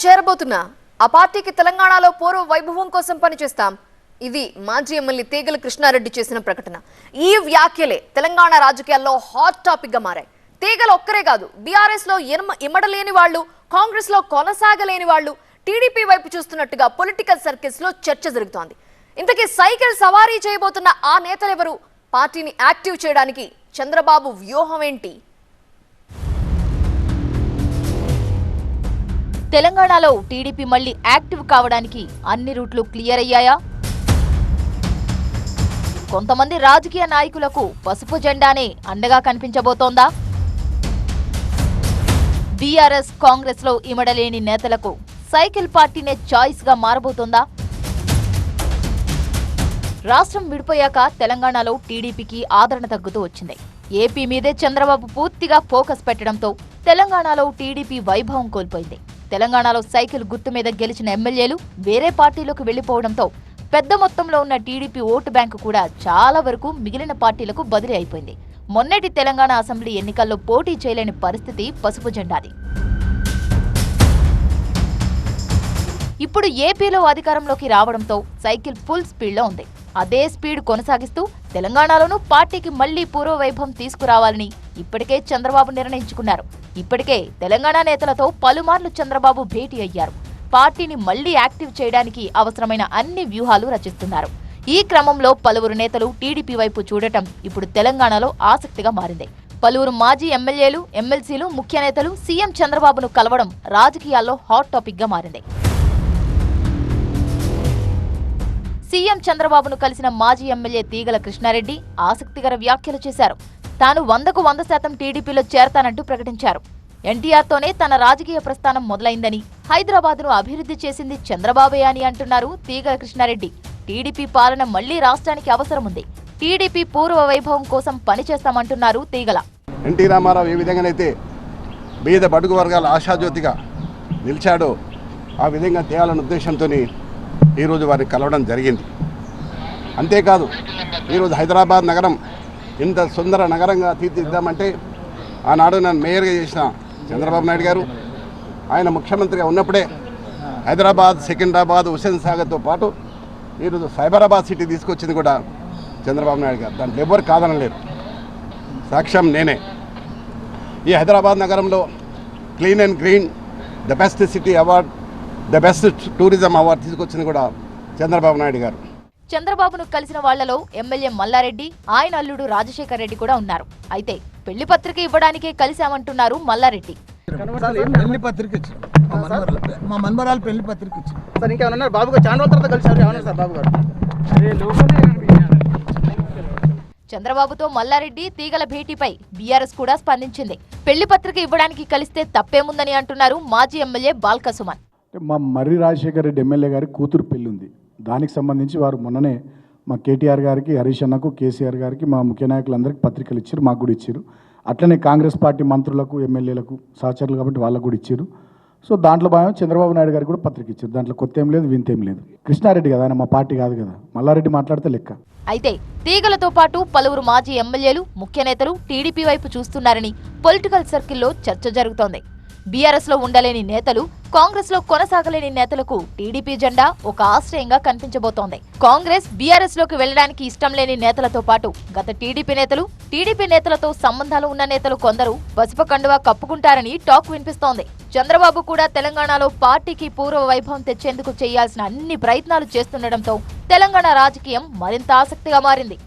చేరబోతున్నా ఆ పార్టీకి తెలంగాణలో పూర్వ వైభవం కోసం పనిచేస్తాం. ఇది మాజీ ఎమ్మెల్యే తీగల కృష్ణారెడ్డి చేసిన ప్రకటన. ఈ వ్యాఖ్యలే తెలంగాణ రాజకీయాల్లో హాట్ టాపిక్ గా మారాయి. తీగల ఒక్కరే కాదు, బీఆర్ఎస్ లో ఇమడలేని వాళ్ళు, కాంగ్రెస్ లో కొనసాగలేని వాళ్ళు టీడీపీ వైపు చూస్తున్నట్టుగా పొలిటికల్ సర్కిల్స్ లో చర్చ జరుగుతోంది. ఇంతకీ సైకిల్ సవారీ చేయబోతున్న ఆ నేతలెవరు? పార్టీని యాక్టివ్ చేయడానికి చంద్రబాబు వ్యూహం ఏంటి? తెలంగాణలో టీడీపీ మళ్లీ యాక్టివ్ కావడానికి అన్ని రూట్లు క్లియర్ అయ్యాయా? కొంతమంది రాజకీయ నాయకులకు పసుపు జెండానే అండగా కనిపించబోతోందా? బీఆర్ఎస్ కాంగ్రెస్ లో ఇమడలేని నేతలకు సైకిల్ పార్టీనే చాయిస్ గా మారబోతోందా? రాష్ట్రం విడిపోయాక తెలంగాణలో టీడీపీకి ఆదరణ తగ్గుతూ వచ్చింది. ఏపీ మీదే చంద్రబాబు పూర్తిగా ఫోకస్ పెట్టడంతో తెలంగాణలో టీడీపీ వైభవం కోల్పోయింది. తెలంగాణలో సైకిల్ గుర్తు మీద గెలిచిన ఎమ్మెల్యేలు వేరే పార్టీలోకి వెళ్లిపోవడంతో పెద్ద మొత్తంలో ఉన్న టీడీపీ ఓటు బ్యాంకు కూడా చాలా వరకు మిగిలిన పార్టీలకు బదిలీ అయిపోయింది. మొన్నటి తెలంగాణ అసెంబ్లీ ఎన్నికల్లో పోటీ చేయలేని పరిస్థితి పసుపు జెండాది. ఇప్పుడు ఏపీలో అధికారంలోకి రావడంతో సైకిల్ ఫుల్ స్పీడ్లో ఉంది. అదే స్పీడ్ కొనసాగిస్తూ తెలంగాణలోనూ పార్టీకి మళ్లీ పూర్వవైభవం తీసుకురావాలని ఇప్పటికే చంద్రబాబు నిర్ణయించుకున్నారు. ఇప్పటికే తెలంగాణ నేతలతో పలుమార్లు చంద్రబాబు భేటీ అయ్యారు. పార్టీని మళ్లీ యాక్టివ్ చేయడానికి అవసరమైన అన్ని వ్యూహాలు రచిస్తున్నారు. ఈ క్రమంలో పలువురు నేతలు టీడీపీ వైపు చూడటం ఇప్పుడు తెలంగాణలో ఆసక్తిగా మారింది. పలువురు మాజీ ఎమ్మెల్యేలు, ఎమ్మెల్సీలు, ముఖ్య నేతలు సీఎం చంద్రబాబును కలవడం రాజకీయాల్లో హాట్ టాపిక్ గా మారింది. సీఎం చంద్రబాబును కలిసిన మాజీ ఎమ్మెల్యే తీగల కృష్ణారెడ్డి ఆసక్తికర వ్యాఖ్యలు చేశారు. తాను 100% టీడీపీలో చేరతానంటూ ప్రకటించారు. ఎన్టీఆర్తోనే తన రాజకీయ ప్రస్థానం మొదలైందని, హైదరాబాద్ను అభివృద్ధి చేసింది చంద్రబాబే అని అంటున్నారు తీగల కృష్ణారెడ్డి. టీడీపీ పాలన మళ్లీ రాష్ట్రానికి అవసరం ఉంది. టీడీపీ పూర్వ వైభవం కోసం పనిచేస్తామంటున్నారు తీగల. ఎన్టీ రామారావు ఏ విధంగానైతే బీద బడుగు వర్గాల ఆశాజ్యోతిగా నిలిచాడో ఆ విధంగా తేయాలన్న ఉద్దేశంతో ఈరోజు వారిని కలవడం జరిగింది. అంతేకాదు, ఈరోజు హైదరాబాద్ నగరం ఇంత సుందర నగరంగా తీర్చిదిద్దామంటే ఆనాడు నన్ను మేయర్గా చేసిన చంద్రబాబు నాయుడు గారు, ఆయన ముఖ్యమంత్రిగా ఉన్నప్పుడే హైదరాబాద్, సికింద్రాబాద్, హుస్సేన్ సాగర్తో పాటు ఈరోజు సైబరాబాద్ సిటీ తీసుకొచ్చింది కూడా చంద్రబాబు నాయుడు గారు. దాంట్లో ఎవరు కాదనలేరు, సాక్ష్యం నేనే. ఈ హైదరాబాద్ నగరంలో clean and green, the best city award, the best tourism award తీసుకొచ్చింది కూడా చంద్రబాబు నాయుడు గారు. చంద్రబాబును కలిసిన వాళ్లలో ఎమ్మెల్యే మల్లారెడ్డి, ఆయన అల్లుడు రాజశేఖర్ రెడ్డి కూడా ఉన్నారు. అయితే పెళ్లి పత్రిక ఇవ్వడానికే కలిశామంటున్నారు మల్లారెడ్డి. మా మన్మరాలు పెళ్లి పత్రిక ఇచ్చింది సార్. ఇంకేమన్నా బాబు గారు చాలా రోజుల తర్వాత కలిసారు, ఏమన్నా సార్ బాబు గారు? చంద్రబాబుతో మల్లారెడ్డి, తీగల భేటీపై బీఆర్ఎస్ కూడా స్పందించింది. పెళ్లి పత్రిక ఇవ్వడానికి కలిస్తే తప్పేముందని అంటున్నారు మాజీ ఎమ్మెల్యే బాల్క సుమన్. మా మర్రి రాజశేఖర్ రెడ్డి ఎమ్మెల్యే గారి కూతురు పెళ్లి ఉంది. దానికి సంబంధించి వారు మొన్ననే మా కేటీఆర్ గారికి, హరీష్ అన్నకు, కేసీఆర్ గారికి, మా ముఖ్య నాయకులందరికీ పత్రికలు ఇచ్చారు, మాకు కూడా ఇచ్చారు. అట్లనే కాంగ్రెస్ పార్టీ మంత్రులకు, ఎమ్మెల్యేలకు, సహచరులు కాబట్టి వాళ్ళకు కూడా ఇచ్చారు. సో దాంట్లో భాగం చంద్రబాబు నాయుడు గారికి కూడా పత్రిక ఇచ్చారు. దాంట్లో కొత్త ఏం లేదు, వింతేం లేదు. కృష్ణారెడ్డి కదా, ఆయన మా పార్టీ కాదు కదా, మల్లారెడ్డి మాట్లాడితే లెక్క. అయితే తీగలతో పాటు పలువురు మాజీ ఎమ్మెల్యేలు, ముఖ్య నేతలు టీడీపీ వైపు చూస్తున్నారని పొలిటికల్ సర్కిల్లో చర్చ జరుగుతోంది. బీఆర్ఎస్ లో ఉండలేని నేతలు, కాంగ్రెస్ లో కొనసాగలేని నేతలకు టీడీపీ జెండా ఒక ఆశ్రయంగా కనిపించబోతోంది. కాంగ్రెస్, బీఆర్ఎస్ లోకి వెళ్లడానికి ఇష్టం లేని నేతలతో పాటు గత టీడీపీ నేతలతో సంబంధాలు ఉన్న నేతలు కొందరు పసుపు కండువా కప్పుకుంటారని టాక్ వినిపిస్తోంది. చంద్రబాబు కూడా తెలంగాణలో పార్టీకి పూర్వ వైభవం తెచ్చేందుకు చేయాల్సిన అన్ని ప్రయత్నాలు చేస్తుండటంతో తెలంగాణ రాజకీయం మరింత ఆసక్తిగా మారింది.